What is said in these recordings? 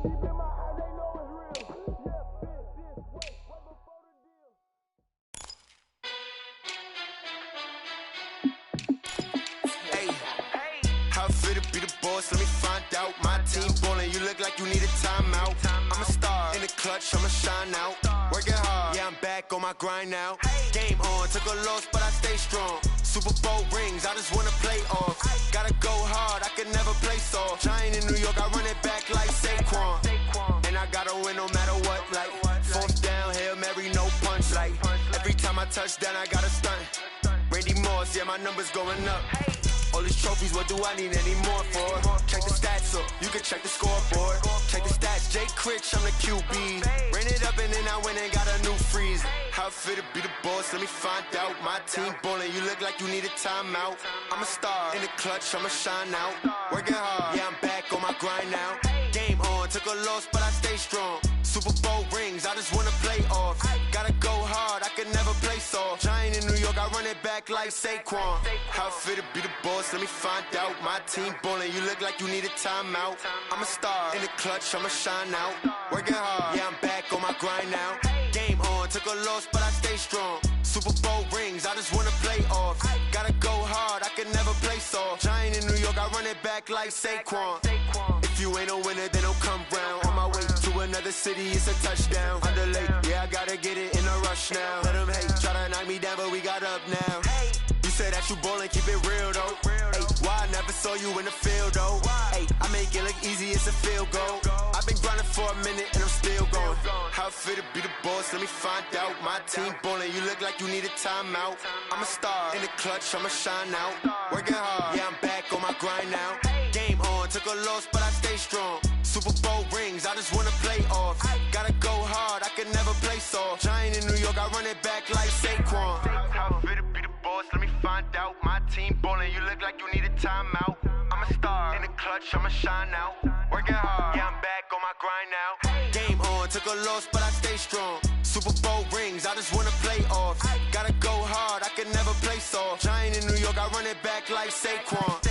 How fit to be the boss? Let me find out. My team ballin', you look like you need a timeout. I'm a star in the clutch, I'ma shine out. Working hard, yeah, I'm back on my grind now. Game on, took a loss, but I stay strong. Super Bowl rings, I just wanna play off. Gotta go hard, I can never play soft. Giant in New York, I run it back like Saquon. And I gotta win no matter what, like fourth down, Hail Mary, no punch. Like every time I touch down, I gotta stunt. Randy Moss, yeah, my numbers going up. All these trophies, what do I need any more for? Check the stats up, you can check the scoreboard. Check the stats, Jay Critch, I'm the QB. Ran it up and then I went and got a new freeze. How fit to be the boss, let me find out. My team ballin', you look like you need a timeout. I'm a star in the clutch, I'ma shine out. Working hard, yeah, I'm back on my grind now. Game on, took a loss, but I stay strong. Super Bowl rings, I just wanna play off. Gotta go hard, I can never play soft. Giant in New York, I run it back like Saquon. How fit to be the boss, let me find out. My team ballin', you look like you need a timeout. I'm a star in the clutch, I'ma shine out. Working hard, yeah, I'm back on my grind now. Game on, took a loss, but I stay strong. Super Bowl rings, I just wanna play off. Gotta go hard, I can never play soft. Giant in New York, I run it back like Saquon. If you ain't a winner, then don't come round. On my way to another city, it's a touchdown. Underlay, yeah, I gotta get it in a rush now. Let them hate, try to knock me down, but we got up now. You said that you ballin', keep it real though. Hey, why I never saw you in the field though? Hey, I make it look easy, it's a field goal. I've been grinding for a minute and I'm still going. How fit to be the boss, let me find out. My team ballin', you look like you need a timeout. I'm a star in the clutch, I'ma shine out. Working hard, yeah, I'm back on my grind now. Game on, took a loss, but I stay strong. Super Bowl rings, I just wanna play off. Gotta go hard, I can never play soft. Giant in New York, I run it back like Saquon. How fit to be the boss, let me find out. My team ballin', you look like you need a timeout. I'm a star in the clutch, I'ma shine out. Working hard, yeah, I'm back on my grind now. Game on, took a loss, but I stay strong. Super Bowl rings, I just wanna play off. Gotta go hard, I can never play soft. Giant in New York, I run it back like Saquon.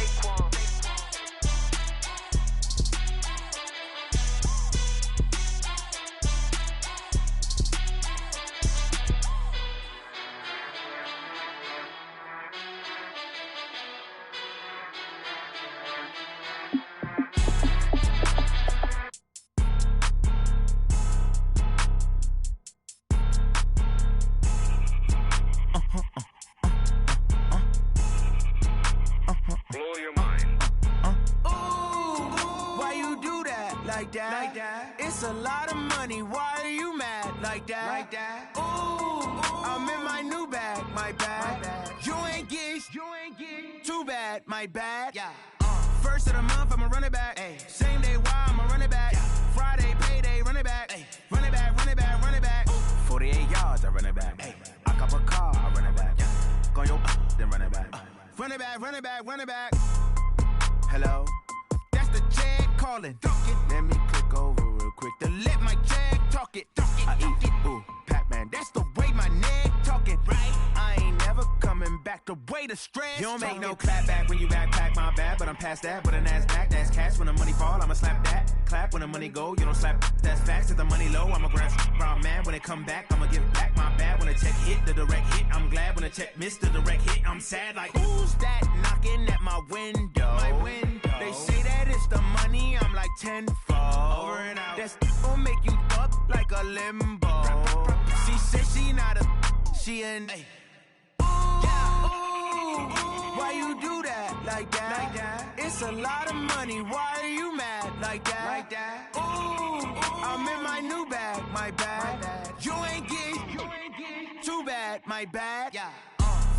Like that. It's a lot of money. Why are you mad like that? Like that. Ooh, I'm in my new bag. My bad. You ain't get. Too bad. My bad. Yeah. First of the month, I'ma run it back. Ay. Same day, why I'ma run it back. Yeah. Friday, payday, run it back. Ay. Run it back, run it back, run it back. 48 yards, I run it back. Ay. I cop a car, I run it back. Yeah. Go your then run it back. Run it back, run it back, run it back. Hello. The jag calling. Let me click over real quick to let my jag talk it. I eat it, ooh, Pac-Man. That's the way my neck talking. Right? I ain't never coming back. The way the stress. You don't make no clap back when you backpack, my bad. But I'm past that. With a NASDAQ, that's cash. When the money fall, I'ma slap that. Clap when the money go. You don't slap. That's facts. If the money low, I'ma grab brown man. When it come back, I'ma give back my bad. When the check hit, the direct hit. I'm glad when the check missed the direct hit. I'm sad like who's that knocking at my window? My window. They say that it's the money, I'm like tenfold. Over and out. That's gon' make you up like a limbo. She said she not a, she an. Ay. Ooh, why you do that like that? It's a lot of money. Why are you mad like that? Ooh, I'm in my new bag. My bad. You ain't get. Too bad. My bad. Yeah.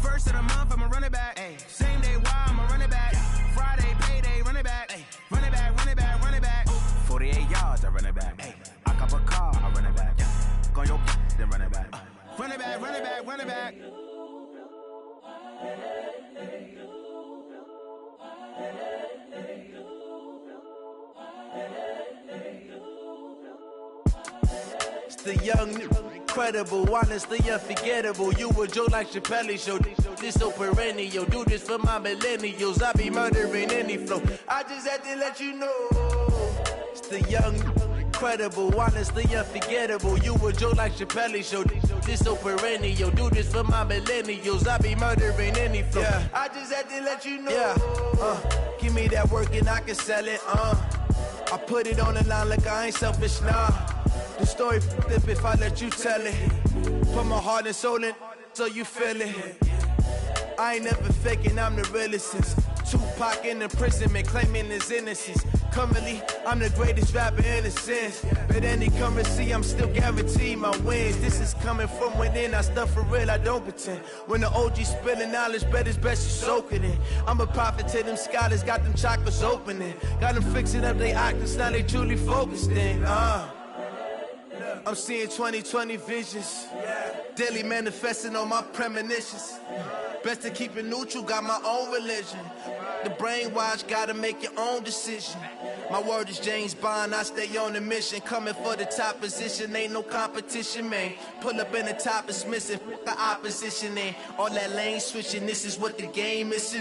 First of the month, I'ma run it back. Ay. Same day, why I'ma run it back. Friday, payday, run it back. Ay. Run it back, run it back, run it back. 48 yards, I run it back. Ay. I cop a car, I run it back. Go your then run it back. Run it back, run it back, run it back. It's the young, incredible, honestly unforgettable. You a joke like Chappelle Show. This so perennial. Do this for my millennials. I be murdering any flow. I just had to let you know. It's the young, incredible, honestly unforgettable. You a joke like Chappelle Show. This so perennial. Do this for my millennials. I be murdering any flow. Yeah. I just had to let you know. Yeah. Give me that work and I can sell it. I put it on the line like I ain't selfish, nah. The story flip if I let you tell it. Put my heart and soul in so you feel it. I ain't never faking, I'm the realest since Tupac in imprisonment, claiming his innocence. Currently, I'm the greatest rapper in a sense. But any currency, I'm still guaranteed my wins. This is coming from within, I stuff for real, I don't pretend. When the OG spilling knowledge, bet it's best you soak it in. I'm a prophet to them scholars, got them chakras opening. Got them fixing up their octaves, now they truly focused in. I'm seeing 2020 visions. Daily manifesting on my premonitions. Best to keep it neutral, got my own religion. The brainwash, gotta make your own decision. My word is James Bond, I stay on the mission. Coming for the top position, ain't no competition, man. Pull up in the top, it's missing, the opposition ain't. All that lane switching, this is what the game is.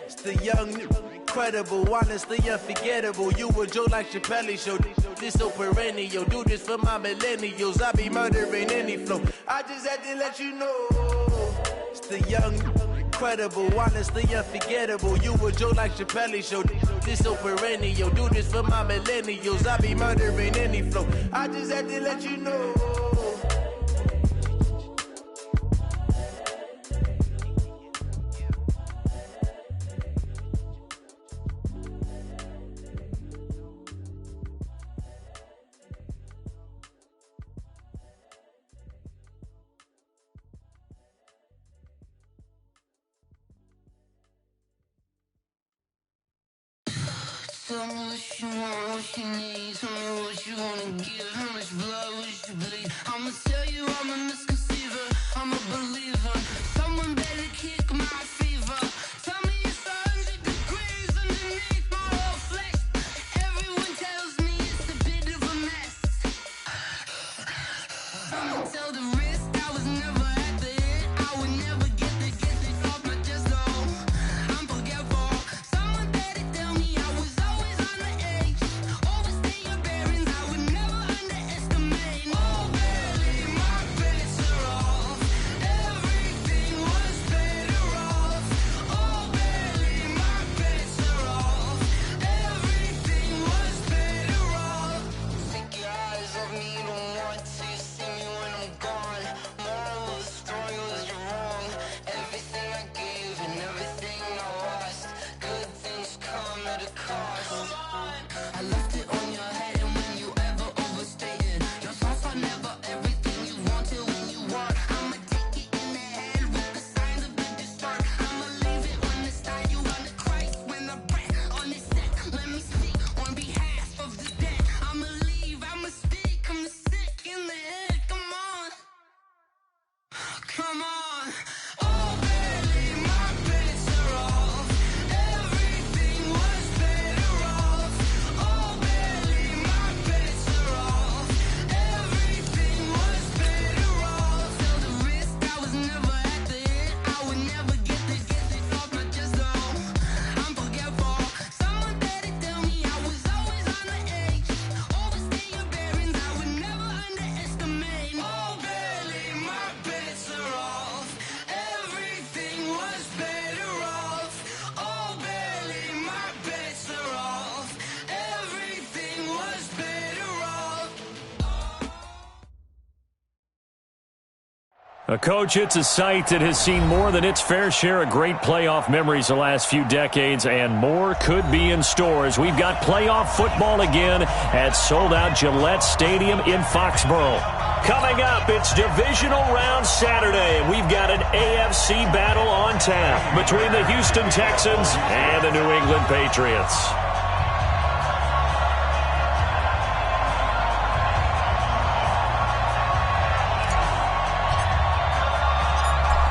It's the young, incredible, honestly unforgettable. You a joke like Chappelle Show. This so perennial. Do this for my millennials. I be murdering any flow. I just had to let you know. It's the young, incredible, honestly unforgettable. You a joke like Chappelle Show. This so perennial. Do this for my millennials. I be murdering any flow. I just had to let you know. Tell me what you want, what you need. Tell me what you wanna give. How much blood would you bleed? I'ma tell you I'm a misconceiver. I'm a believer. Someone better kick my fever. Tell me it's 100 degrees underneath my whole flesh. Everyone tells me it's a bit of a mess. I'ma tell the risk I was never at the end. I would never get this off my chest though. I'm forgetful. Someone better tell me I was always on the edge. Overstay your bearings, I would never underestimate. Oh, barely, my bets are off. Everything was better off. Oh, barely, my bets are off. Everything was better off. Take your eyes off me, don't want to see me when I'm gone. Moral of the story was you're wrong. Everything I gave and everything I lost. Good things come at a cost. I left it on your head, and when you ever overstated your thoughts are never everything you wanted when you want. I'ma take it in the head with the signs of the distort. I'ma leave it on the side. You wanna Christ when the breath on this set. Let me speak on behalf of the dead. I'ma leave, I'ma speak. I'm sick in the head. Come on, come on. Oh, barely, my bets are off. Everything was better off. Oh, barely, my bets are off. Everything was better off. Tell the risk I was never at the end. I would never get this off my chest though. I'm forgetful. Someone better tell me I was always on the edge. Overstay your bearings, I would never underestimate. Oh, barely, my bets are off. Everything was better off. Oh, barely, my bets are off. Everything was better off. Coach, it's a site that has seen more than its fair share of great playoff memories the last few decades, and more could be in store as we've got playoff football again at sold-out Gillette Stadium in Foxborough. Coming up, it's divisional round Saturday, and we've got an AFC battle on tap between the Houston Texans and the New England Patriots.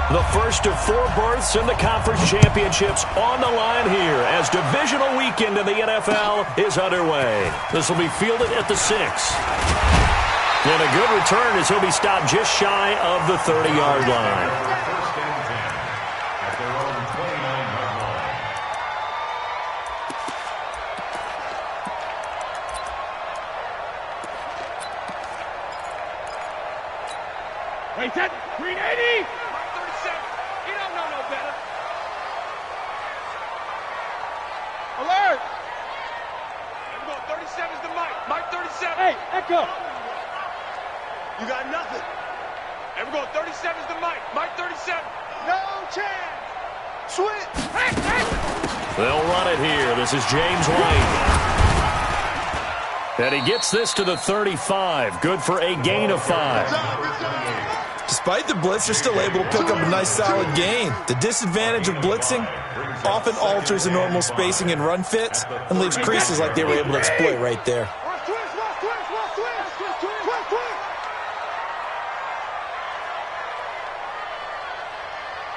The first of 4 berths in the conference championships on the line here as divisional weekend in the NFL is underway. This will be fielded at the 6. And a good return as he'll be stopped just shy of the 30-yard line. Wait, set. Green 80. Mike 37. You don't know no better. Alert. Everyone, 37's the Mike. Mike 37. Hey, echo. You got nothing. Everyone, 37's the Mike. Mike 37. No chance. Switch. Hey, hey. They'll run it here. This is James White. And he gets this to the 35. Good for a gain of 5. Despite the blitz, they're still able to pick up a nice solid gain. The disadvantage of blitzing often alters the normal spacing and run fits and leaves creases like they were able to exploit right there.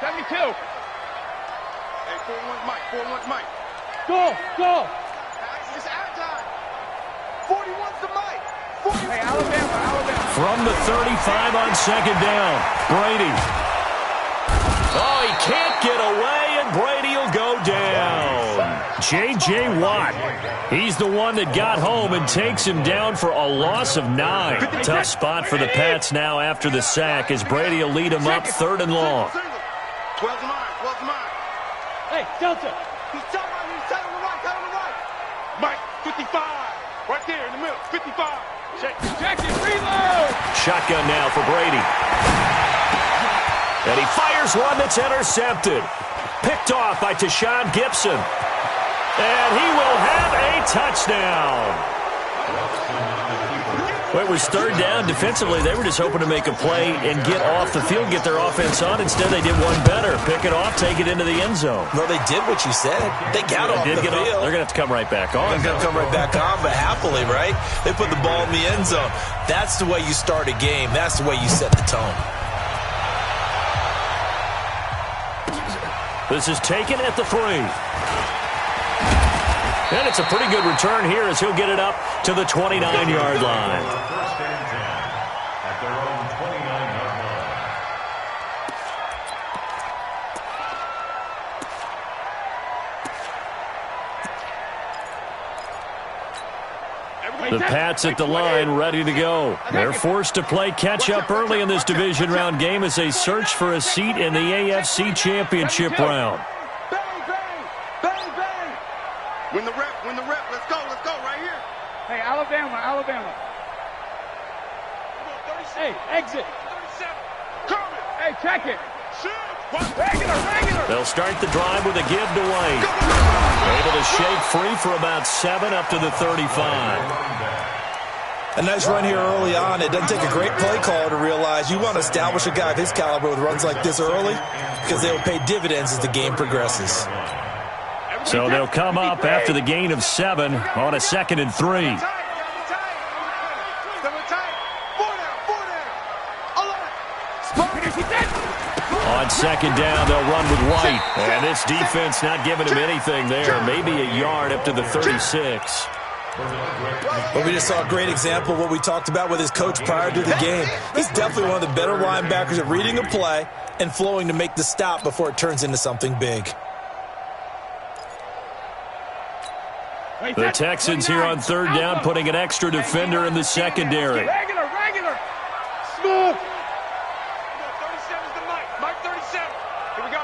72. Hey, 4-1's Mike. 4-1's Mike. Go, go. It's out time. 41's the Mike. 40. Hey, Alabama, Alabama. From the 35 on second down, Brady. Oh, he can't get away, and Brady will go down. J.J. Watt. He's the one that got home and takes him down for a loss of 9. Tough spot for the Pats now after the sack as Brady will lead him up 3rd and long. 12's mine, 12's mine. Hey, Delta. He's tight on the right, tight on the right. Mike, 55. Right there in the middle, 55. Check it, reload. Shotgun now for Brady. And he fires one that's intercepted. Picked off by Tashawn Gibson. And he will have a touchdown. Well, it was 3rd down. Defensively, they were just hoping to make a play and get off the field, get their offense on. Instead, they did one better. Pick it off, take it into the end zone. Well, they did what you said. They got off the field. They're going to have to come right back on. They're going to come right back on, but happily, right? They put the ball in the end zone. That's the way you start a game. That's the way you set the tone. This is taken at the 3. And it's a pretty good return here as he'll get it up to the 29-yard line. The Pats at the line, ready to go. They're forced to play catch-up early in this division round game as they search for a seat in the AFC Championship round. Bang, bang, bang, bang. Win the rep, let's go right here. Hey, Alabama. Hey, exit. 37. Coming. Hey, check it. Regular. They'll start the drive with a give to White. Able to shake free for about 7 up to the 35. A nice run here early on. It doesn't take a great play caller to realize you want to establish a guy of his caliber with runs like this early because they will pay dividends as the game progresses. So they'll come up after the gain of 7 on a 2nd and 3. On 2nd down, they'll run with White. And this defense not giving him anything there. Maybe a yard up to the 36. But we just saw a great example of what we talked about with his coach prior to the game. He's definitely one of the better linebackers at reading a play and flowing to make the stop before it turns into something big. The Texans here on 3rd down putting an extra defender in the secondary. Regular. Smooth. 37's the Mike 37. Here we go.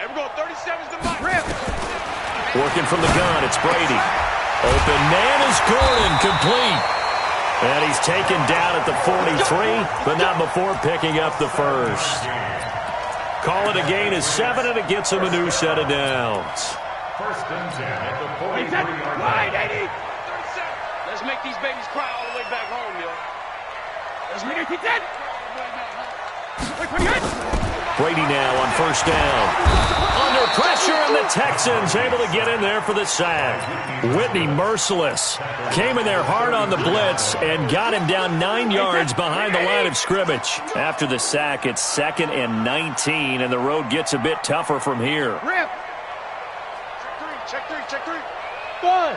Everyone, 37's the Mike. Working from the gun, it's Brady. Open man is Gordon, complete. And he's taken down at the 43, but not before picking up the first. Call it a gain of 7, and it gets him a new set of downs. 1st and 10 at the 43-yard line. Let's make these babies cry all the way back home, yo. Let's make it 10. Brady now on 1st down. Under pressure, and the Texans able to get in there for the sack. Whitney merciless. Came in there hard on the blitz and got him down 9 yards behind the line of scrimmage. After the sack, it's 2nd and 19, and the road gets a bit tougher from here. Rip. Check three. Buzz.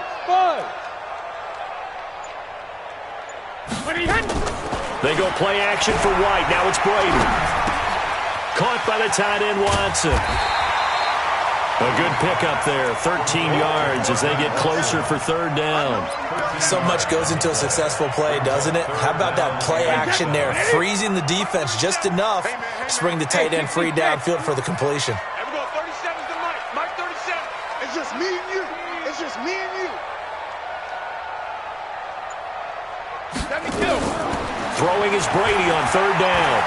They go play action for White. Now it's Brady. Caught by the tight end, Watson. A good pickup there, 13 yards as they get closer for third down. So much goes into a successful play, doesn't it? How about that play action there, freezing the defense just enough to bring the tight end free downfield for the completion. Everyone, 37's the Mike. Mike 37. It's just me and you. It's just me and you. 72. Throwing is Brady on third down.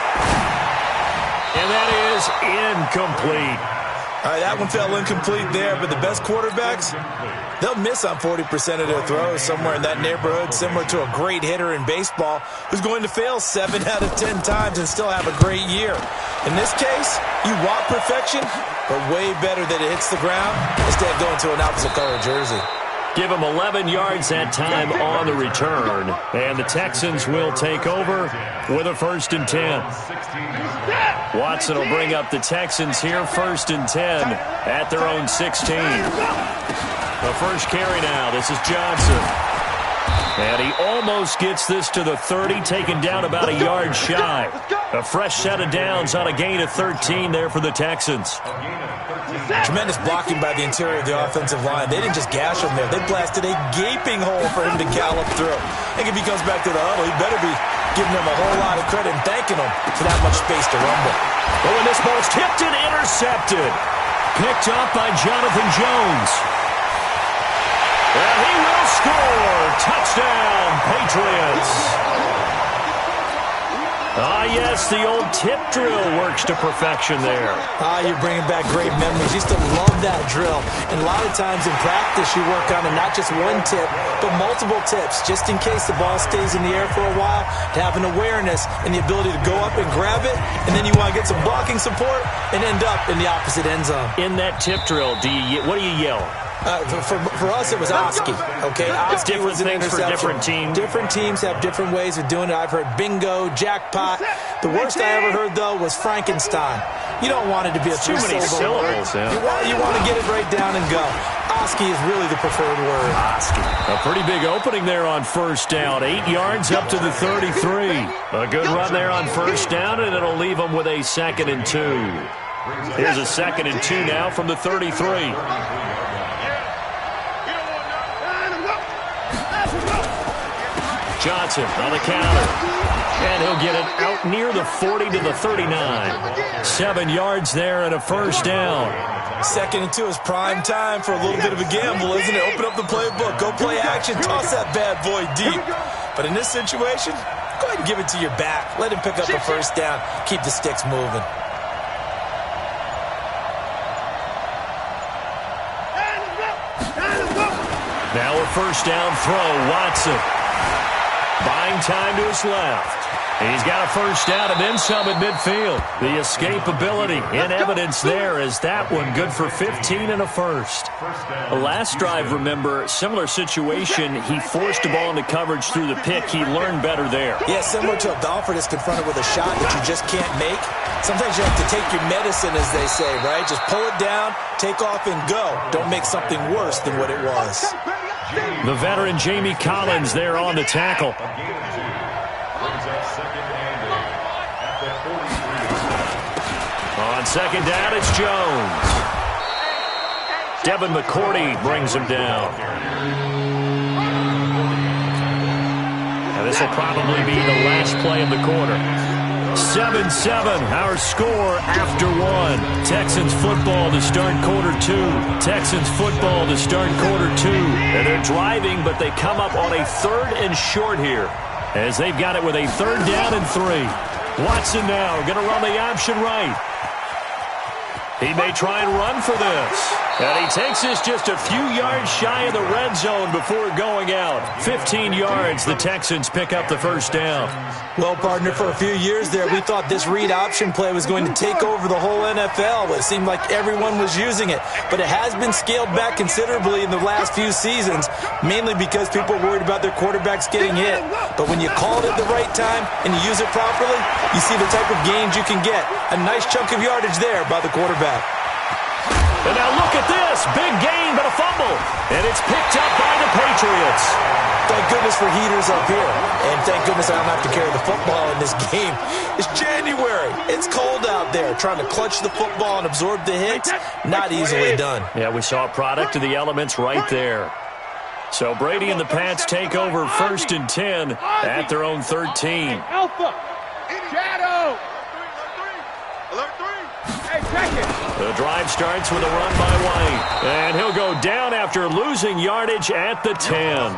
And that is incomplete. All right, that one fell incomplete there, but the best quarterbacks, they'll miss on 40% of their throws, somewhere in that neighborhood, similar to a great hitter in baseball who's going to fail 7 out of 10 times and still have a great year. In this case, you want perfection, but way better that it hits the ground instead of going to an opposite color jersey. Give him 11 yards that time on the return. And the Texans will take over with a 1st and 10. Watson will bring up the Texans here, 1st and 10 at their own 16. The first carry now. This is Johnson. And he almost gets this to the 30, taken down about a yard shy. A fresh set of downs on a gain of 13 there for the Texans. Tremendous blocking by the interior of the offensive line. They didn't just gash him there. They blasted a gaping hole for him to gallop through. I think if he comes back to the huddle, he better be giving them a whole lot of credit and thanking them for that much space to rumble. Oh, and this ball's tipped and intercepted. Picked up by Jonathan Jones. And he will score. Touchdown, Patriots. Ah, yes, the old tip drill works to perfection there. You're bringing back great memories. Used to love that drill. And a lot of times in practice, you work on it, not just one tip, but multiple tips, just in case the ball stays in the air for a while, to have an awareness and the ability to go up and grab it, and then you want to get some blocking support and end up in the opposite end zone. In that tip drill, what do you yell? For us, it was Oski. Okay, Oski was an things for interception. different teams. Different teams have different ways of doing it. I've heard bingo, jackpot. The worst I ever heard, though, was Frankenstein. You don't want it to be a too many syllables. Yeah. You want to get it right down and go. Oski is really the preferred word. Oski. A pretty big opening there on first down. 8 yards up to the 33. A good run there on first down, and it'll leave them with a 2nd and 2. Here's a 2nd and 2 now from the 33. Johnson on the counter. And he'll get it out near the 40 to the 39. 7 yards there and a first down. 2nd and 2 is prime time for a little bit of a gamble, isn't it? Open up the playbook. Go play action. Toss that bad boy deep. But in this situation, go ahead and give it to your back. Let him pick up a first down. Keep the sticks moving. Now a first down throw. Watson. Buying time to his left. He's got a first down and then some at midfield. The escapability in evidence there as that one good for 15 and a first. The last drive, remember, similar situation. He forced the ball into coverage through the pick. He learned better there. Yeah, similar to a golfer that's confronted with a shot that you just can't make. Sometimes you have to take your medicine, as they say, right? Just pull it down, take off, and go. Don't make something worse than what it was. The veteran Jamie Collins there on the tackle. On second down, it's Jones. Devin McCourty brings him down. And this will probably be the last play of the quarter. 7-7, our score after 1. Texans football to start quarter 2. Texans football to start quarter 2. And they're driving, but they come up on a 3rd and short here, as they've got it with a 3rd down and 3. Watson now going to run the option right. He may try and run for this. And he takes this just a few yards shy of the red zone before going out. 15 yards, the Texans pick up the first down. Well, partner, for a few years there, we thought this read option play was going to take over the whole NFL. It seemed like everyone was using it. But it has been scaled back considerably in the last few seasons, mainly because people are worried about their quarterbacks getting hit. But when you call it at the right time and you use it properly, you see the type of gains you can get. A nice chunk of yardage there by the quarterback. And now look at this. Big gain, but a fumble. And it's picked up by the Patriots. Thank goodness for heaters up here. And thank goodness I don't have to carry the football in this game. It's January. It's cold out there. Trying to clutch the football and absorb the hits, not easily done. Yeah, we saw a product of the elements right there. So Brady and the Pats take over 1st and 10 at their own 13. Alpha. Shadow. Alert 3. Hey, check it. The drive starts with a run by White. And he'll go down after losing yardage at the 10.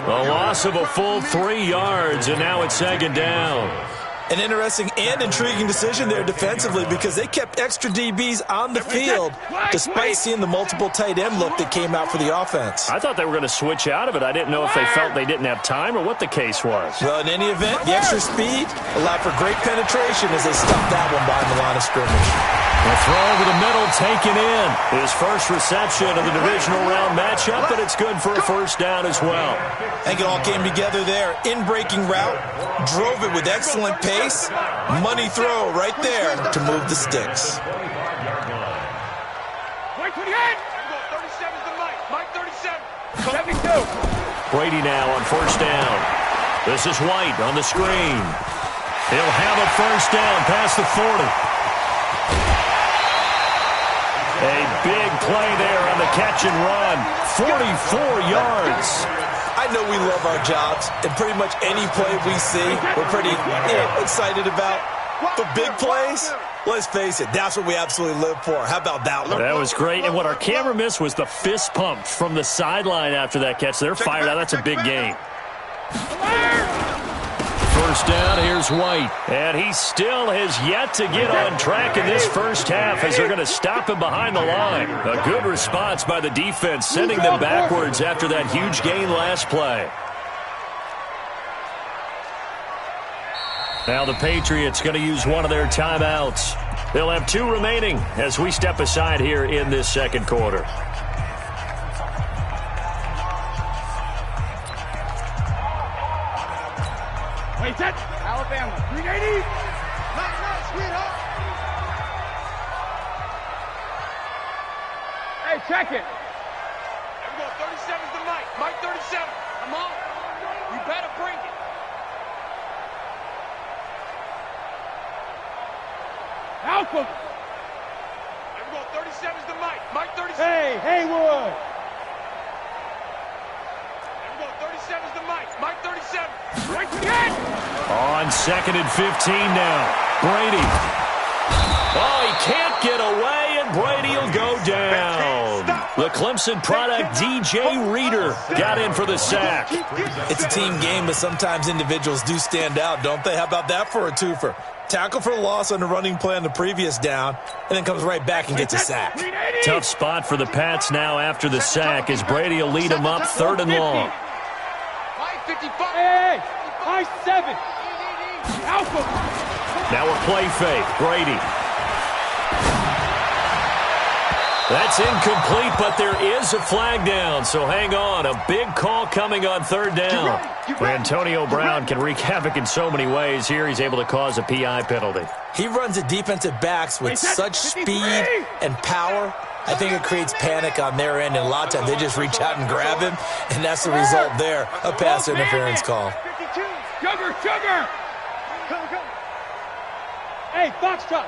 A loss of a full 3 yards, and now it's 2nd down. An interesting and intriguing decision there defensively because they kept extra DBs on the field despite seeing the multiple tight end look that came out for the offense. I thought they were going to switch out of it. I didn't know if they felt they didn't have time or what the case was. Well, in any event, the extra speed allowed for great penetration as they stuffed that one behind the line of scrimmage. The throw over the middle taken in. His first reception of the divisional round matchup, but it's good for a 1st down as well. I think it all came together there. In-breaking route, drove it with excellent pace. Money throw right there to move the sticks. White 28. 37's the Mike. Mike 37. 72. Brady now on 1st down. This is White on the screen. He'll have a 1st down past the 40. A big play there on the catch and run. 44 yards. I know we love our jobs, and pretty much any play we see, we're pretty excited about. But big plays, let's face it, that's what we absolutely live for. How about that one? That was great. And what our camera missed was the fist pump from the sideline after that catch. They're fired out. That's a big game. 1st down, here's White. And he still has yet to get on track in this 1st half as they're going to stop him behind the line. A good response by the defense, sending them backwards after that huge gain last play. Now the Patriots going to use one of their timeouts. They'll have 2 remaining as we step aside here in this 2nd quarter. Wait, set. Alabama. 380. Nice, sweetheart. Hey, check it. Everyone, 37's the Mike. Mike 37. Come on. You better bring it. Alpha. Everyone, 37's the Mike. Mike 37. Hey, Haywood. Everyone, 37's the Mike. Mike 37. Right again. On 2nd and 15 now. Brady. Oh, he can't get away, and Brady will go down. The Clemson product, DJ Reader, got in for the sack. It's a team game, but sometimes individuals do stand out, don't they? How about that for a twofer? Tackle for a loss on the running play on the previous down, and then comes right back and gets a sack. Tough spot for the Pats now after the sack as Brady will lead them up 3rd and long. 55. Hey, 5-7. Alpha. Now a play fake. Brady. That's incomplete, but there is a flag down, so hang on. A big call coming on 3rd down. Antonio Brown can wreak havoc in so many ways. Here he's able to cause a PI penalty. He runs at defensive backs with such speed and power. I think it creates panic on their end, and a lot of times they just reach out and grab him, and that's the result there, a pass interference call. Sugar! Come. Hey, Foxtrot!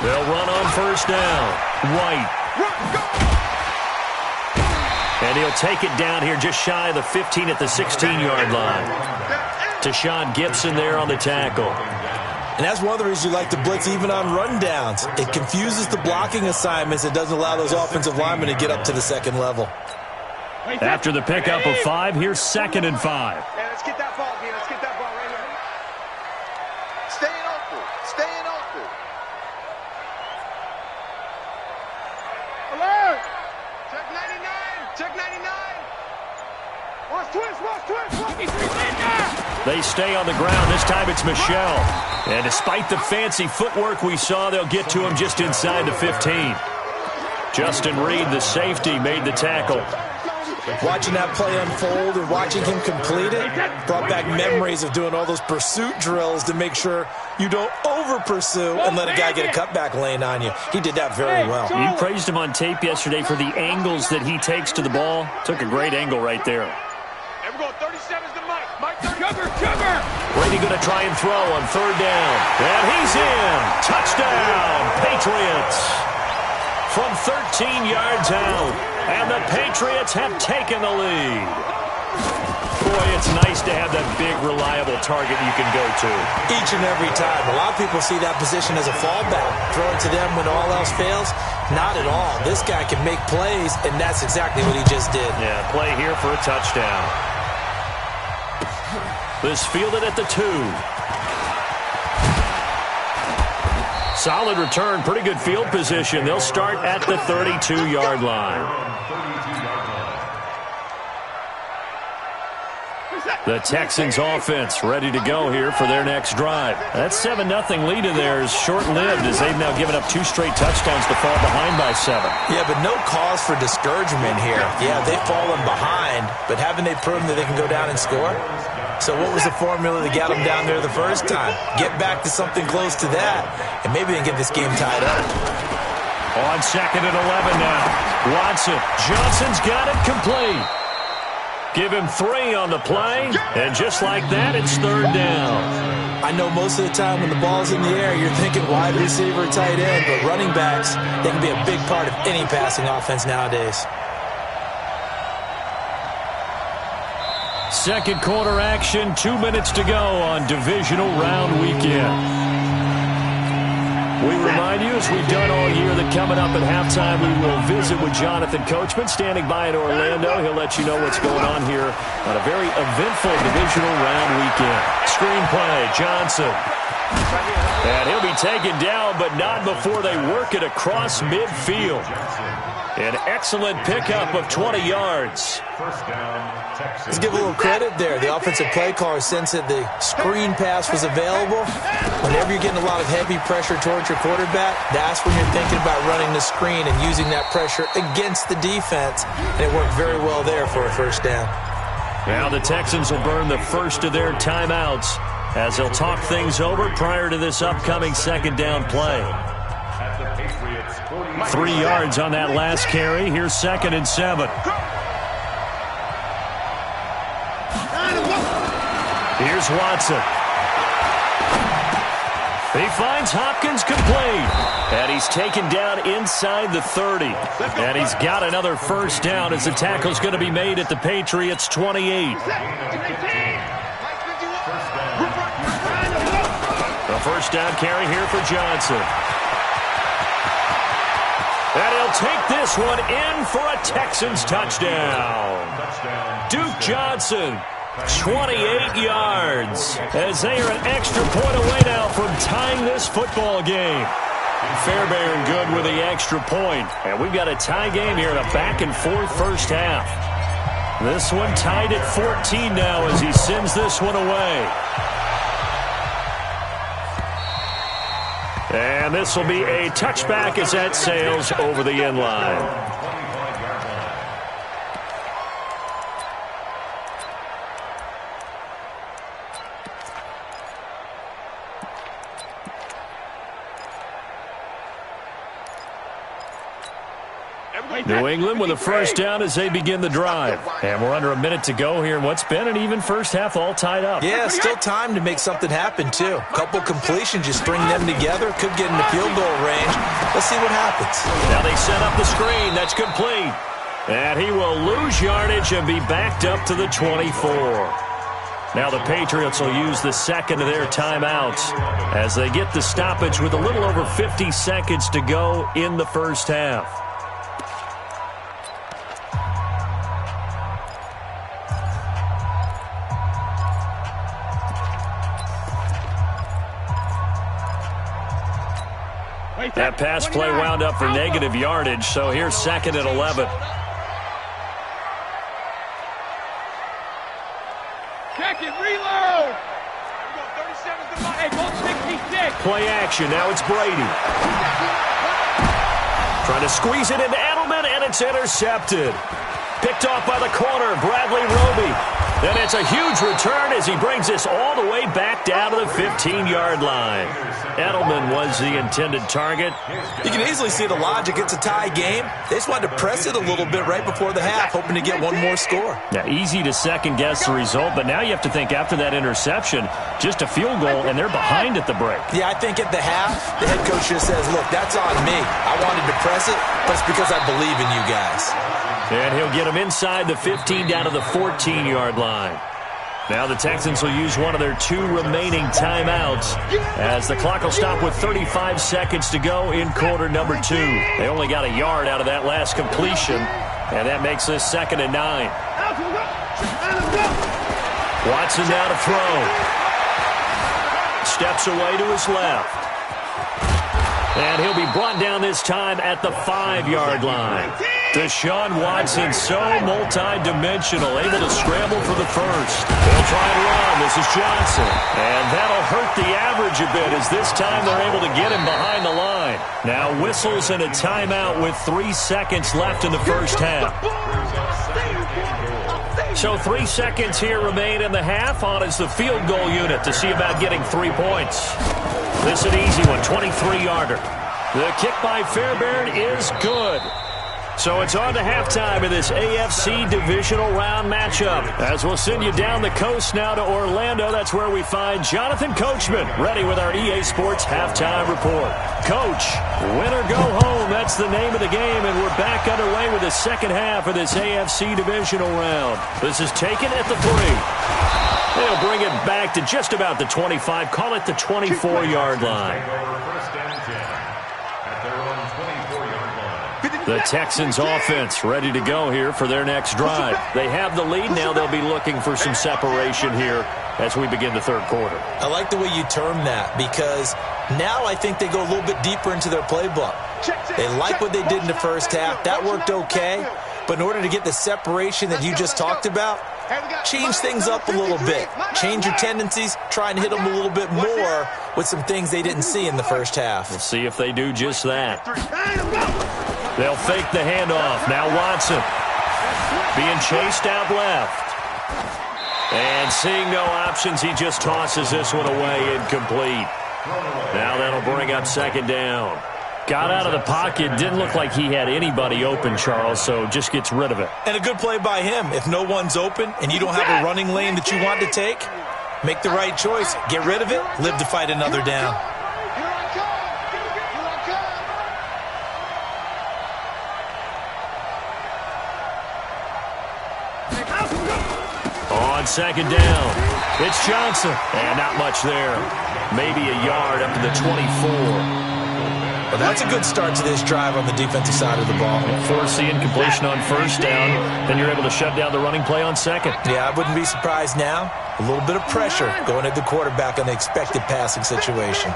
They'll run on 1st down. White. And he'll take it down here just shy of the 15 at the 16-yard line. Tashawn Gibson there on the tackle. And that's one of the reasons you like to blitz even on rundowns. It confuses the blocking assignments. It doesn't allow those offensive linemen to get up to the 2nd level. After the pickup of 5, here's 2nd and 5. Yeah, let's get that ball, man. Let's get that ball right here. Staying open. Alert! Check 99. Watch twist. They stay on the ground. This time it's Michelle. And despite the fancy footwork we saw, they'll get to him just inside the 15. Justin Reed, the safety, made the tackle. Watching that play unfold and watching him complete it brought back memories of doing all those pursuit drills to make sure you don't over-pursue and let a guy get a cutback lane on you. He did that very well. You praised him on tape yesterday for the angles that he takes to the ball. Took a great angle right there. And we're going 37's to Mike. Mike, Sugar! Brady going to try and throw on third down. And he's in. Touchdown, Patriots. From 13 yards out. And the Patriots have taken the lead. Boy, it's nice to have that big, reliable target you can go to. Each and every time. A lot of people see that position as a fallback. Throw it to them when all else fails. Not at all. This guy can make plays, and that's exactly what he just did. Yeah, play here for a touchdown. This fielded at the 2. Solid return, pretty good field position. They'll start at the 32-yard line. The Texans offense ready to go here for their next drive. That 7-0 lead of theirs short-lived as they've now given up 2 straight touchdowns to fall behind by 7. Yeah, but no cause for discouragement here. Yeah, they've fallen behind, but haven't they proven that they can go down and score? So what was the formula that got them down there the first time? Get back to something close to that, and maybe they can get this game tied up. On 2nd and 11 now. Watson. Johnson's got it complete. Give him 3 on the play, and just like that, it's third down. I know most of the time when the ball's in the air, you're thinking wide receiver, tight end, but running backs, they can be a big part of any passing offense nowadays. Second quarter action, 2 minutes to go on divisional round weekend. We remind you, as we've done all year, that coming up at halftime, we will visit with Jonathan Coachman, standing by in Orlando. He'll let you know what's going on here on a very eventful divisional round weekend. Screenplay, Johnson. And he'll be taken down, but not before they work it across midfield. An excellent pickup of 20 yards. Let's give a little credit there. The offensive play caller sensed that the screen pass was available. Whenever you're getting a lot of heavy pressure towards your quarterback, that's when you're thinking about running the screen and using that pressure against the defense. And it worked very well there for a first down. Now the Texans will burn the first of their timeouts as they'll talk things over prior to this upcoming second down play. 3 yards on that last carry. Here's 2nd and 7. Here's Watson. He finds Hopkins complete. And he's taken down inside the 30. And he's got another first down as the tackle's going to be made at the Patriots' 28. The first down carry here for Johnson. And he'll take this one in for a Texans touchdown. Duke Johnson, 28 yards, as they are an extra point away now from tying this football game. Fairbairn good with the extra point. And we've got a tie game here in a back-and-forth first half. This one tied at 14 now as he sends this one away. And this will be a touchback as that sails over the end line. New England with a first down as they begin the drive. And we're under a minute to go here in what's been an even first half, all tied up. Yeah, still time to make something happen, too. A couple completions, you string them together, could get into field goal range. Let's see what happens. Now they set up the screen. That's complete. And he will lose yardage and be backed up to the 24. Now the Patriots will use the second of their timeouts as they get the stoppage with a little over 50 seconds to go in the first half. That pass play wound up for negative yardage, so here's 2nd and 11. Check it, reload! Hey, go 66. Play action, now it's Brady. Trying to squeeze it into Edelman, and it's intercepted. Picked off by the corner, Bradley Roby. And it's a huge return as he brings this all the way back down to the 15-yard line. Edelman was the intended target. You can easily see the logic. It's a tie game. They just wanted to press it a little bit right before the half, hoping to get one more score. Now, easy to second-guess the result, but now you have to think after that interception, just a field goal, and they're behind at the break. Yeah, I think at the half, the head coach just says, look, that's on me. I wanted to press it, but it's because I believe in you guys. And he'll get them inside the 15 down to the 14-yard line. Now the Texans will use one of their 2 remaining timeouts as the clock will stop with 35 seconds to go in quarter number 2. They only got a yard out of that last completion, and that makes this 2nd and 9. Watson now to throw. Steps away to his left. And he'll be brought down this time at the 5-yard line. Deshaun Watson, so multi-dimensional, able to scramble for the first. They'll try and run. This is Johnson. And that'll hurt the average a bit as this time they're able to get him behind the line. Now whistles and a timeout with 3 seconds left in the first half. So 3 seconds here remain in the half. On is the field goal unit to see about getting 3 points. This is an easy one, 23-yarder. The kick by Fairbairn is good. So it's on to halftime in this AFC Divisional Round matchup. As we'll send you down the coast now to Orlando, that's where we find Jonathan Coachman, ready with our EA Sports Halftime Report. Coach, win or go home, that's the name of the game, and we're back underway with the second half of this AFC Divisional Round. This is taken at the 3. They'll bring it back to just about the 25, call it the 24-yard line. The Texans offense ready to go here for their next drive. They have the lead. Now they'll be looking for some separation here as we begin the third quarter. I like the way you term that because now I think they go a little bit deeper into their playbook. They like what they did in the first half. That worked okay. But in order to get the separation that you just talked about, change things up a little bit. Change your tendencies. Try and hit them a little bit more with some things they didn't see in the first half. We'll see if they do just that. They'll fake the handoff. Now Watson being chased out left. And seeing no options, he just tosses this one away incomplete. Now that'll bring up 2nd down. Got out of the pocket. Didn't look like he had anybody open, Charles, so just gets rid of it. And a good play by him. If no one's open and you don't have a running lane that you want to take, make the right choice. Get rid of it. Live to fight another down. On 2nd down, it's Johnson. And not much there. Maybe a yard up to the 24. Well, that's a good start to this drive on the defensive side of the ball. Force the incompletion on 1st down, then you're able to shut down the running play on 2nd. Yeah, I wouldn't be surprised now. A little bit of pressure going at the quarterback on the expected passing situation.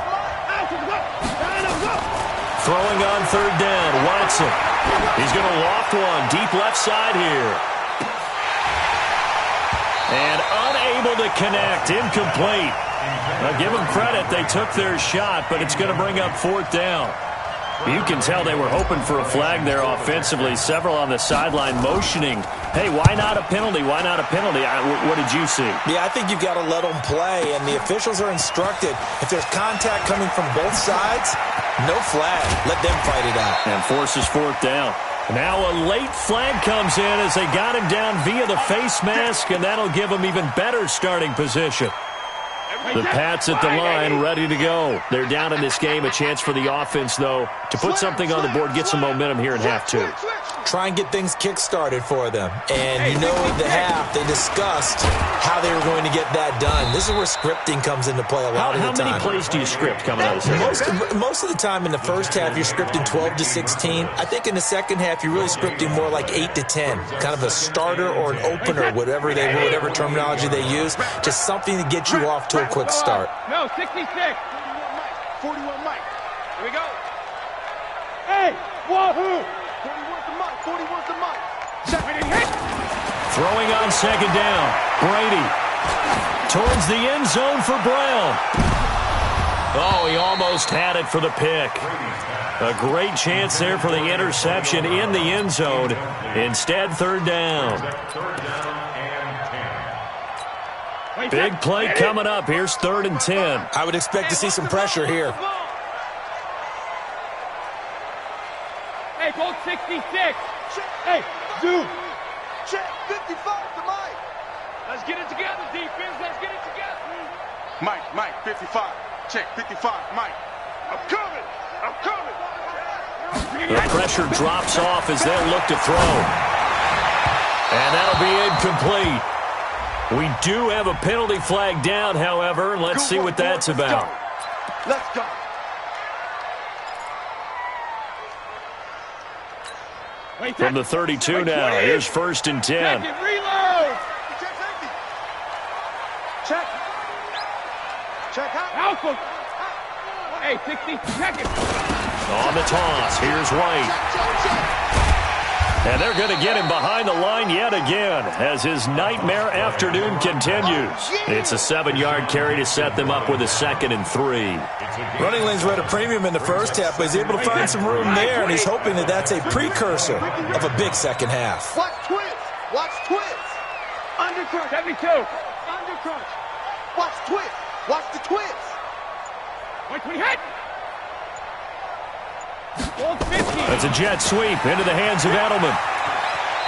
Throwing on 3rd down, Watson. He's going to loft one deep left side here. And unable to connect, incomplete. Now give them credit, they took their shot, but it's going to bring up 4th down. You can tell they were hoping for a flag there offensively. Several on the sideline motioning, hey, why not a penalty? Why not a penalty? What did you see? Yeah, I think you've got to let them play, and the officials are instructed. If there's contact coming from both sides, no flag. Let them fight it out. And forces 4th down. Now a late flag comes in as they got him down via the face mask, and that'll give him even better starting position. The Pats at the line ready to go. They're down in this game. A chance for the offense, though, to put something on the board, get some momentum here in half 2. Try and get things kick-started for them. And you know in the half, they discussed how they were going to get that done. This is where scripting comes into play a lot of the time. How many plays do you script coming out of the Most of the time in the first half, you're scripting 12 to 16. I think in the second half, you're really scripting more like 8 to 10. Kind of a starter or an opener, whatever terminology they use. Just something to get you off to a quick start. No, 66. 41 Mike. Here we go. Hey, wahoo! 41's the Mike. Throwing on 2nd down. Brady towards the end zone for Brown. Oh, he almost had it for the pick. A great chance there for the interception in the end zone. Instead, third down. Big play coming up. Here's 3rd and 10. I would expect to see some pressure here. Hey, go 66. Hey, dude. Check 55 to Mike. Let's get it together, defense. Let's get it together. Mike, 55. Check 55, Mike. I'm coming. The pressure drops off as they'll look to throw. And that'll be incomplete. We do have a penalty flag down, however. Let's see what that's about. Let's go. From the 32 now, here's 1st and 10. Reload. Check out. Alpha. Hey, 60. Check it. On the toss, here's White. And they're going to get him behind the line yet again as his nightmare afternoon continues. It's a 7-yard carry to set them up with a 2nd and 3. Running lanes were at a premium in the first half, but he's able to find some room there, and he's hoping that that's a precursor of a big second half. Watch twist. Undercrunch. 72. Undercrunch. Watch twist. Watch the twist. Wait, we hit. That's a jet sweep into the hands of Edelman.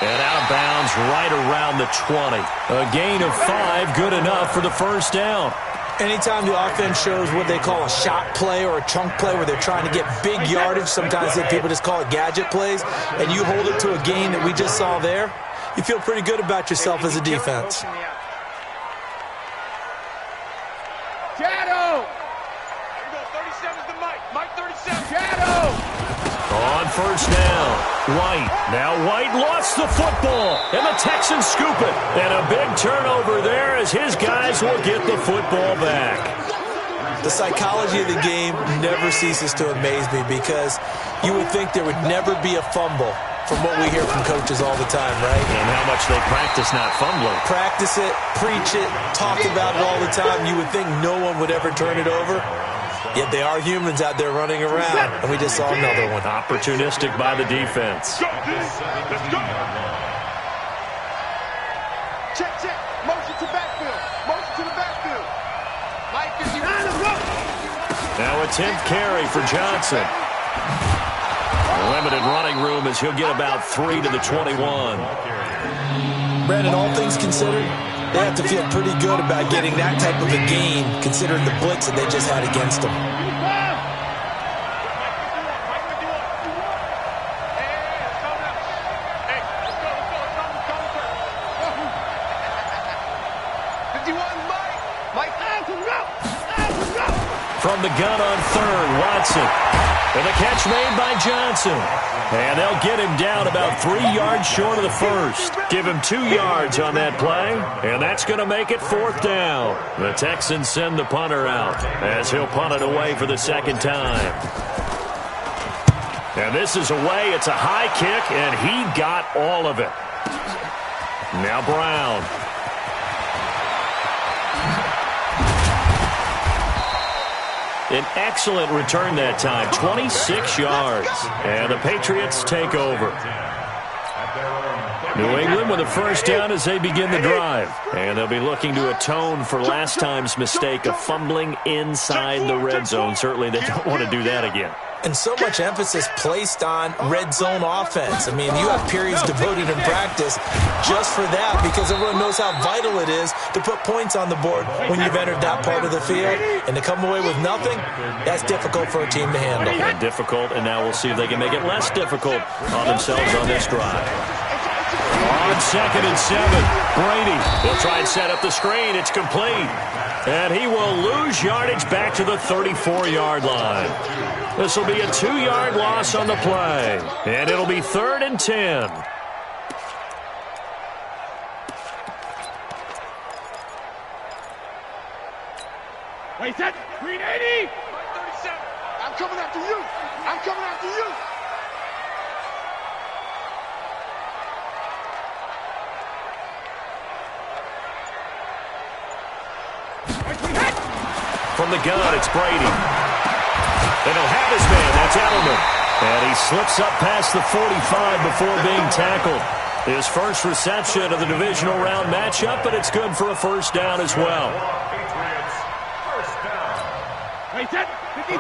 And out of bounds right around the 20. A gain of 5, good enough for the first down. Anytime the offense shows what they call a shot play or a chunk play where they're trying to get big yardage, sometimes people just call it gadget plays, and you hold it to a gain that we just saw there, you feel pretty good about yourself as a defense. Shadow! 37's the Mike. Mike 37. Shadow! On first down, White. Now White lost the football, and the Texans scoop it. And a big turnover there as his guys will get the football back. The psychology of the game never ceases to amaze me because you would think there would never be a fumble from what we hear from coaches all the time, right? And how much they practice not fumbling. Practice it, preach it, talk about it all the time. You would think no one would ever turn it over. Yet they are humans out there running around, and we just saw another one. Opportunistic by the defense. Let's go. Check. Motion to backfield. Motion to the backfield. Mike, is you on the road? Now a 10th carry for Johnson. Limited running room as he'll get about 3 to the 21. Brandon, all things considered, they have to feel pretty good about getting that type of a gain, considering the blitz that they just had against them. From the gun on 3rd, Watson. And the catch made by Johnson. And they'll get him down about 3 yards short of the first. Give him 2 yards on that play, and that's going to make it 4th down. The Texans send the punter out as he'll punt it away for the 2nd time. And this is away. It's a high kick, and he got all of it. Now Brown. An excellent return that time, 26 yards. And the Patriots take over. New England with a first down as they begin the drive. And they'll be looking to atone for last time's mistake of fumbling inside the red zone. Certainly they don't want to do that again. And so much emphasis placed on red zone offense. I mean, you have periods devoted in practice just for that because everyone knows how vital it is to put points on the board when you've entered that part of the field. And to come away with nothing, that's difficult for a team to handle. And difficult, and now we'll see if they can make it less difficult on themselves on this drive. On 2nd and 7, Brady will try and set up the screen. It's complete. And he will lose yardage back to the 34-yard line. This will be a 2-yard loss on the play. And it'll be 3rd and 10. Wait, set. 380. 37. I'm coming after you. I'm coming after you. From the gun, it's Brady. And he'll have his man. That's Edelman. And he slips up past the 45 before being tackled. His first reception of the divisional round matchup, but it's good for a first down as well. Wait, 53!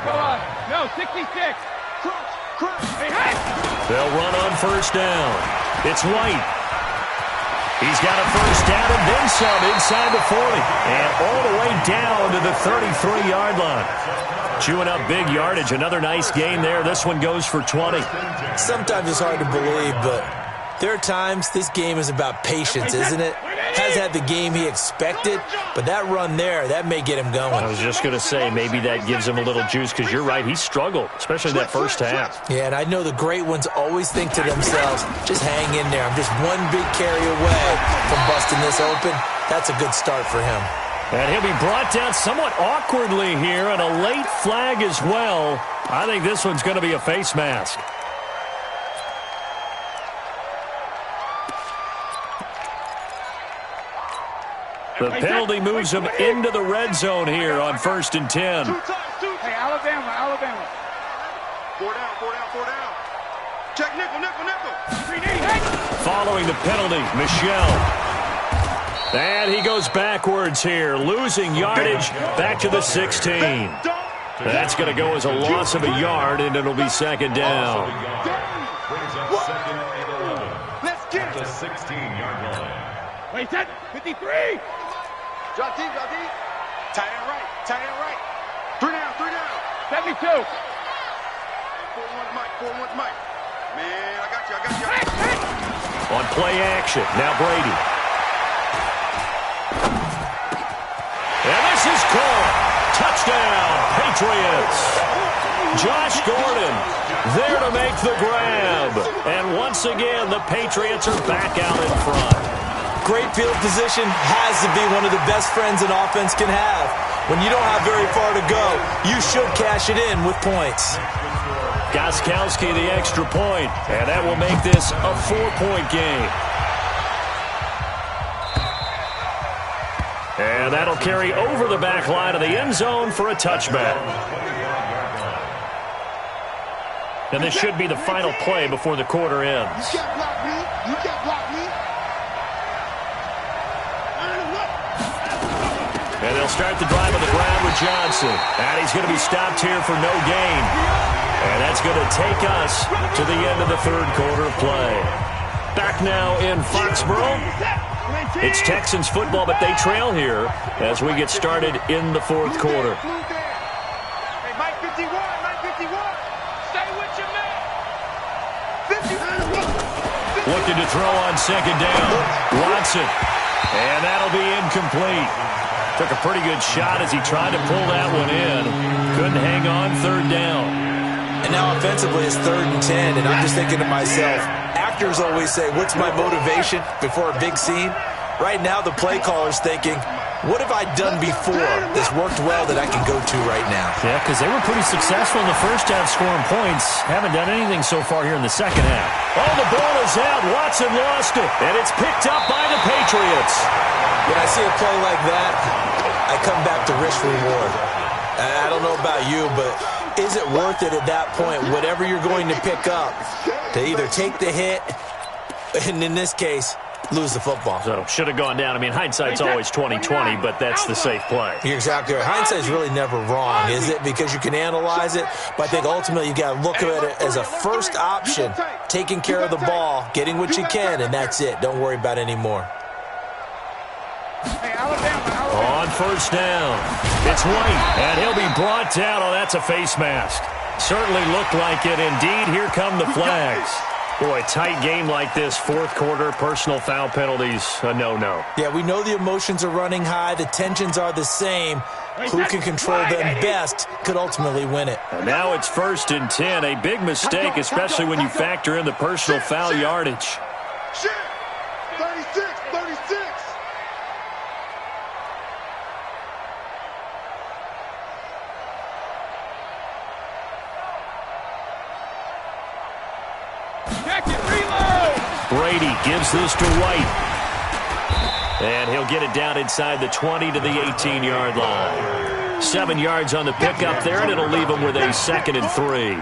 Come on. No, 66. Hey! They'll run on first down. It's White. He's got a first down and then some inside the 40. And all the way down to the 33-yard line. Chewing up big yardage. Another nice gain there. This one goes for 20. Sometimes it's hard to believe, but there are times this game is about patience, isn't it? Hasn't had the game he expected, but that run there, that may get him going. I was just going to say, maybe that gives him a little juice, because you're right, he struggled, especially that first half. Yeah, and I know the great ones always think to themselves, just hang in there. I'm just one big carry away from busting this open. That's a good start for him. And he'll be brought down somewhat awkwardly here, and a late flag as well. I think this one's going to be a face mask. The penalty moves him into the red zone here on 1st and 10. Hey, Alabama. 4 down. Check nickel. Following the penalty, Michelle. And he goes backwards here, losing yardage back to the 16. That's going to go as a loss of a yard, and it'll be second down. Let's get the 16-yard line. Wait, 53. Drop deep. Tight end right. 3 down. 72. 4-1 Mike. Man, I got you. On play action, now Brady. And this is caught. Touchdown, Patriots. Josh Gordon there to make the grab. And once again, the Patriots are back out in front. Great field position has to be one of the best friends an offense can have. When you don't have very far to go, you should cash it in with points. Gostkowski the extra point, and that will make this a 4-point game. And that'll carry over the back line of the end zone for a touchback. And this should be the final play before the quarter ends. You can't block me. And they'll start the drive on the ground with Johnson. And he's going to be stopped here for no gain. And that's going to take us to the end of the third quarter of play. Back now in Foxborough. It's Texans football, but they trail here as we get started in the fourth quarter. Hey, Mike 51. Stay with your man. 50. Looking to throw on second down. Watson. And that'll be incomplete. Took a pretty good shot as he tried to pull that one in. Couldn't hang on third down. And now offensively it's 3rd and 10, and I'm just thinking to myself, actors always say, what's my motivation before a big scene? Right now the play caller's thinking, what have I done before that's worked well that I can go to right now? Yeah, because they were pretty successful in the first half scoring points. Haven't done anything so far here in the second half. Oh, the ball is out. Watson lost it, and it's picked up by the Patriots. When I see a play like that, I come back to risk reward. I don't know about you, but is it worth it at that point, whatever you're going to pick up, to either take the hit, and in this case, lose the football? So, should have gone down. I mean, hindsight's always 20/20, but that's the safe play. You're exactly right. Hindsight's really never wrong, is it? Because you can analyze it, but I think ultimately you got to look at it as a first option, taking care of the ball, getting what you can, and that's it. Don't worry about any more. Hey, Alabama. On first down, it's White, and he'll be brought down. Oh, that's a face mask. Certainly looked like it. Indeed, here come the flags. Boy, tight game like this, fourth quarter, personal foul penalties, a no-no. Yeah, we know the emotions are running high. The tensions are the same. Who can control them best could ultimately win it. And now it's 1st and 10, a big mistake, especially when you factor in the personal foul yardage. 36. Brady gives this to White. And he'll get it down inside the 20 to the 18-yard line. 7 yards on the pickup there, and it'll leave them with a 2nd and 3.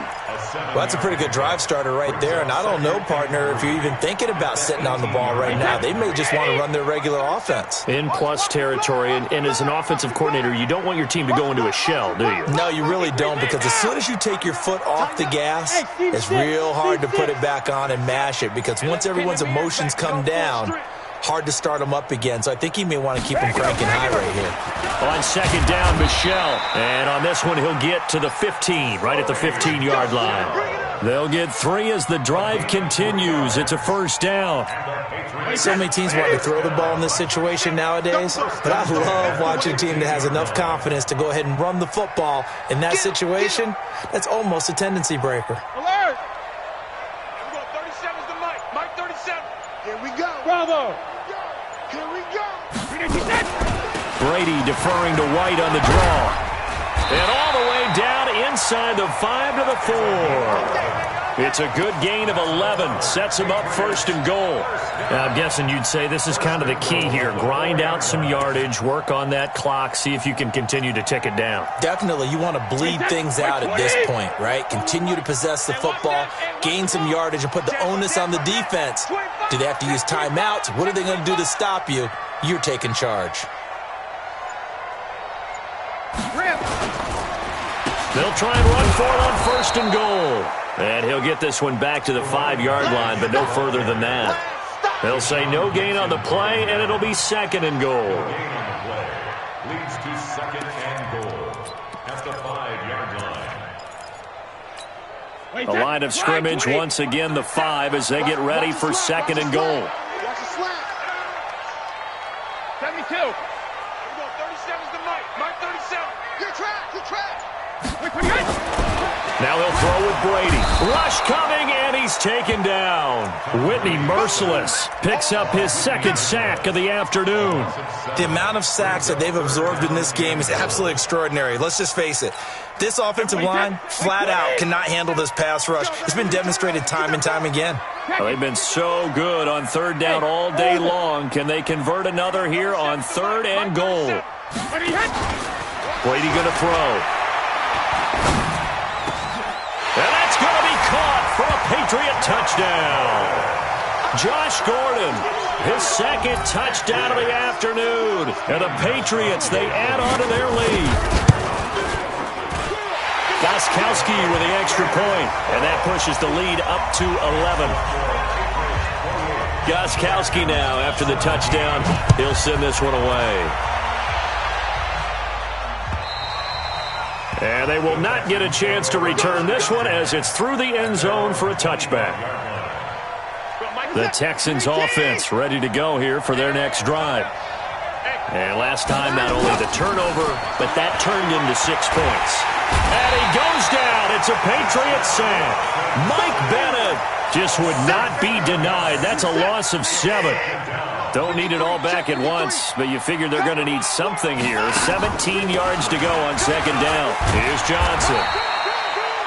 Well, that's a pretty good drive starter right there, and I don't know, partner, if you're even thinking about sitting on the ball right now. They may just want to run their regular offense. In plus territory, and as an offensive coordinator, you don't want your team to go into a shell, do you? No, you really don't, because as soon as you take your foot off the gas, it's real hard to put it back on and mash it, because once everyone's emotions come down, hard to start them up again. So I think he may want to keep them cranking high right here. On 2nd down, Michelle. And on this one, he'll get to the 15, right at the 15-yard line. They'll get 3 as the drive continues. It's a 1st down. So many teams want to throw the ball in this situation nowadays, but I love watching a team that has enough confidence to go ahead and run the football. In that situation, that's almost a tendency breaker. Alert! Here we go. 37's the Mike. Mike 37. Here we go. Bravo. Here we go. Brady deferring to White on the draw. And all the way down inside the 5 to the 4. It's a good gain of 11. Sets him up 1st and goal. Now, I'm guessing you'd say this is kind of the key here. Grind out some yardage, work on that clock, see if you can continue to tick it down. Definitely. You want to bleed things out at this point, right? Continue to possess the football, gain some yardage, and put the onus on the defense. Do they have to use timeouts? What are they going to do to stop you? You're taking charge. They'll try and run for it on 1st and goal. And he'll get this one back to the 5-yard line, but no further than that. They'll say no gain on the play, and it'll be 2nd and goal. Leads to 2nd and goal at the 5-yard line. A line of scrimmage, once again the 5 as they get ready for 2nd and goal. Watch the slap. 72. Here we go. 37's the Mike. Mike 37. Good track. Good track. Now he'll throw with Brady. Rush coming, and he's taken down. Whitney, merciless, picks up his 2nd sack of the afternoon. The amount of sacks that they've absorbed in this game is absolutely extraordinary. Let's just face it. This offensive line, flat out, cannot handle this pass rush. It's been demonstrated time and time again. Well, they've been so good on 3rd down all day long. Can they convert another here on 3rd and goal? Brady going to throw. And that's going to be caught for a Patriot touchdown. Josh Gordon, his 2nd touchdown of the afternoon. And the Patriots, they add on to their lead. Gostkowski with the extra point, and that pushes the lead up to 11. Gostkowski now, after the touchdown, he'll send this one away. And they will not get a chance to return this one as it's through the end zone for a touchback. The Texans offense ready to go here for their next drive. And last time, not only the turnover, but that turned into 6 points. And he goes down. It's a Patriot sack. Mike Bennett just would not be denied. That's a loss of 7. Don't need it all back at once, but you figure they're going to need something here. 17 yards to go on 2nd down. Here's Johnson.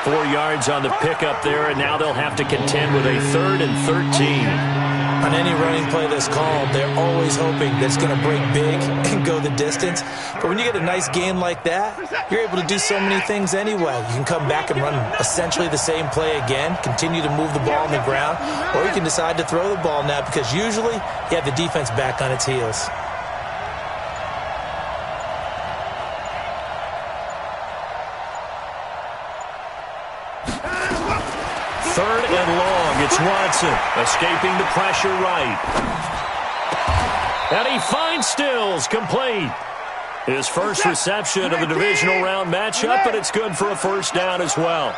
4 yards on the pickup there, and now they'll have to contend with a 3rd and 13. On any running play that's called, they're always hoping that it's going to break big and go the distance. But when you get a nice game like that, you're able to do so many things anyway. You can come back and run essentially the same play again, continue to move the ball on the ground, or you can decide to throw the ball now because usually you have the defense back on its heels. Third and long, it's Watson, escaping the pressure right. And he finds Stills, complete. His first reception of the divisional round matchup, but it's good for a 1st down as well.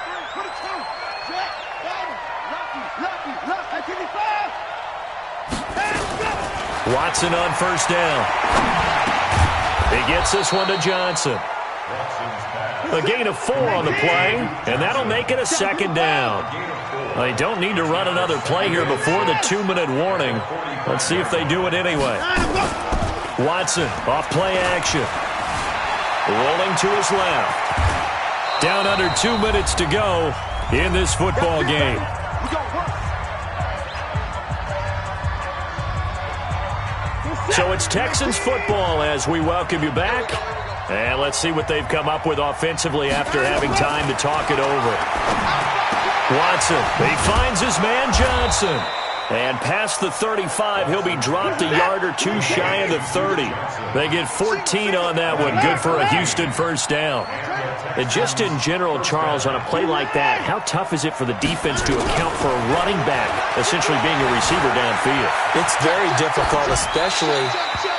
Watson on 1st down. He gets this one to Johnson. A gain of 4 on the play, and that'll make it a 2nd down. They don't need to run another play here before the 2-minute warning. Let's see if they do it anyway. Watson, off play action. Rolling to his left. Down under 2 minutes to go in this football game. So it's Texans football as we welcome you back. And let's see what they've come up with offensively after having time to talk it over. Watson, he finds his man Johnson. And past the 35, he'll be dropped a yard or two shy of the 30. They get 14 on that one. Good for a Houston first down. And just in general, Charles, on a play like that, how tough is it for the defense to account for a running back essentially being a receiver downfield? It's very difficult, especially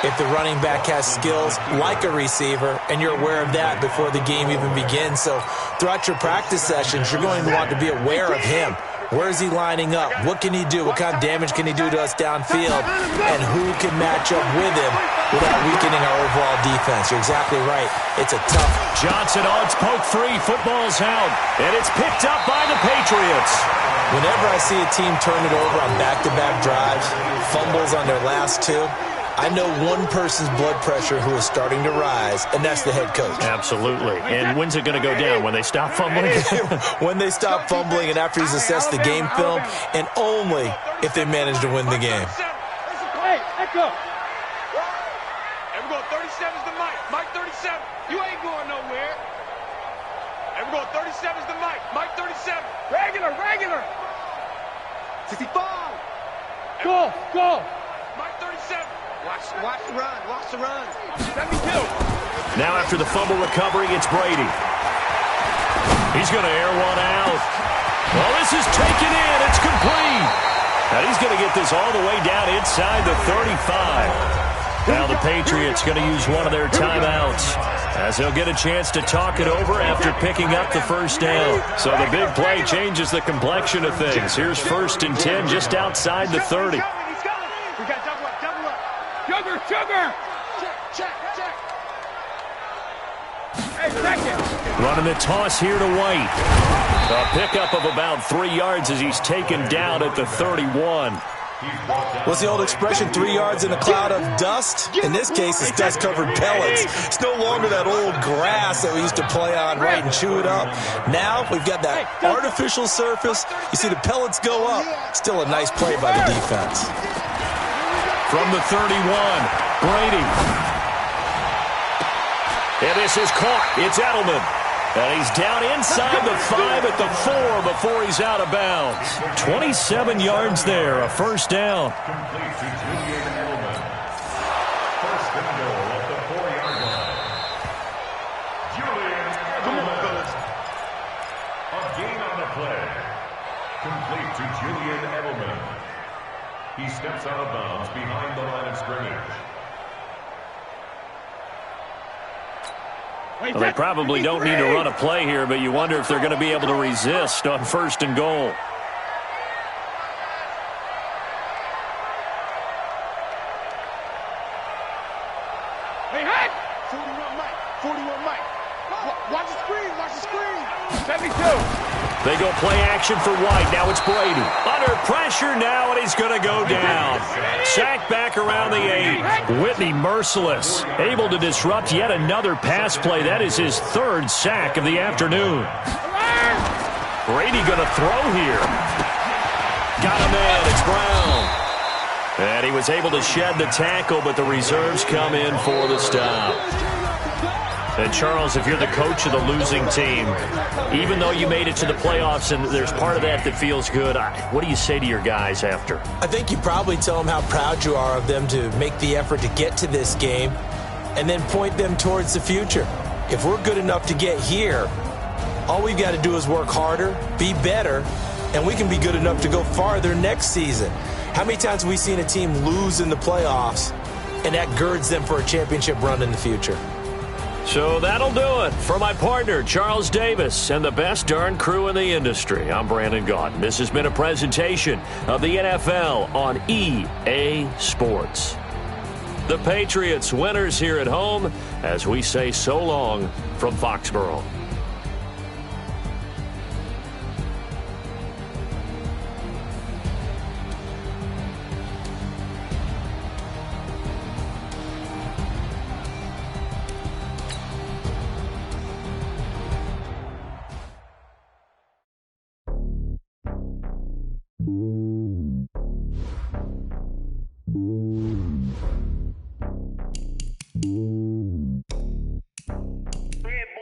if the running back has skills like a receiver, and you're aware of that before the game even begins. So throughout your practice sessions, you're going to want to be aware of him. Where is he lining up? What can he do? What kind of damage can he do to us downfield? And who can match up with him without weakening our overall defense? You're exactly right. It's a tough. Johnson on poke three. Football's out. And it's picked up by the Patriots. Whenever I see a team turn it over on back-to-back drives, fumbles on their last two, I know one person's blood pressure who is starting to rise, and that's the head coach. Absolutely. And when's it going to go down? When they stop fumbling? When they stop fumbling and after he's assessed the game film, and only if they manage to win the game. Hey, Echo. And we're going 37's the Mike. Mike 37. You ain't going nowhere. And we're going 37's the Mike. Mike 37. Regular. 65. Go. Mike 37. Watch the run. 72. Now after the fumble recovery, it's Brady. He's going to air one out. Well, this is taken in. It's complete. And he's going to get this all the way down inside the 35. Now the Patriots going to use one of their timeouts as they'll get a chance to talk it over after picking up the first down. So the big play changes the complexion of things. Here's 1st and 10 just outside the 30. We got double up. Sugar. Check. Hey, second. Running the toss here to White. A pickup of about 3 yards as he's taken down at the 31. What's the old expression, 3 yards in a cloud of dust? In this case, it's dust-covered pellets. It's no longer that old grass that we used to play on, right, and chew it up. Now we've got that artificial surface. You see the pellets go up. Still a nice play by the defense. From the 31, Brady. And this is caught. It's Edelman. And he's down inside the 5 at the 4 before he's out of bounds. 27 yards there, a first down. Complete to Julian Edelman. First and goal at the 4-yard line. Julian Edelman. A gain on the play. Complete to Julian Edelman. He steps out of bounds behind the line of scrimmage. Well, they probably don't need to run a play here, but you wonder if they're going to be able to resist on 1st and goal. Hey! 41 Mike. Watch the screen. 72. They go play action for White. Now it's Brady. Under pressure now, and he's going to go down. Sacked back around the 8. Whitney merciless. Able to disrupt yet another pass play. That is his 3rd sack of the afternoon. Brady going to throw here. Got him in. It's Brown. And he was able to shed the tackle, but the reserves come in for the stop. And, Charles, if you're the coach of the losing team, even though you made it to the playoffs and there's part of that feels good, what do you say to your guys after? I think you probably tell them how proud you are of them to make the effort to get to this game and then point them towards the future. If we're good enough to get here, all we've got to do is work harder, be better, and we can be good enough to go farther next season. How many times have we seen a team lose in the playoffs, and that girds them for a championship run in the future? So that'll do it. For my partner, Charles Davis, and the best darn crew in the industry, I'm Brandon Gaudin. This has been a presentation of the NFL on EA Sports. The Patriots winners here at home as we say so long from Foxborough.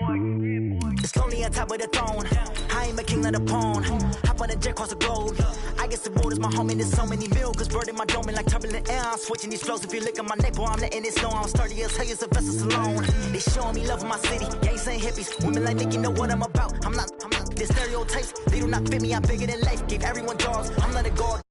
It's lonely on top of the throne. I ain't a king of the pawn. Hop on a jet across the globe. I guess the road is my home and there's so many milkers birding my dome like turbulent air. I'm switching these flows. If you look at my neck, boy, I'm letting it snow. I'm sturdy as hell, it's a vessel alone. They showing me love in my city. Gangs ain't hippies. Women like Nick, you know what I'm about. I'm not. The stereotypes, they do not fit me. I'm bigger than life. Gave everyone jobs. I'm not a god.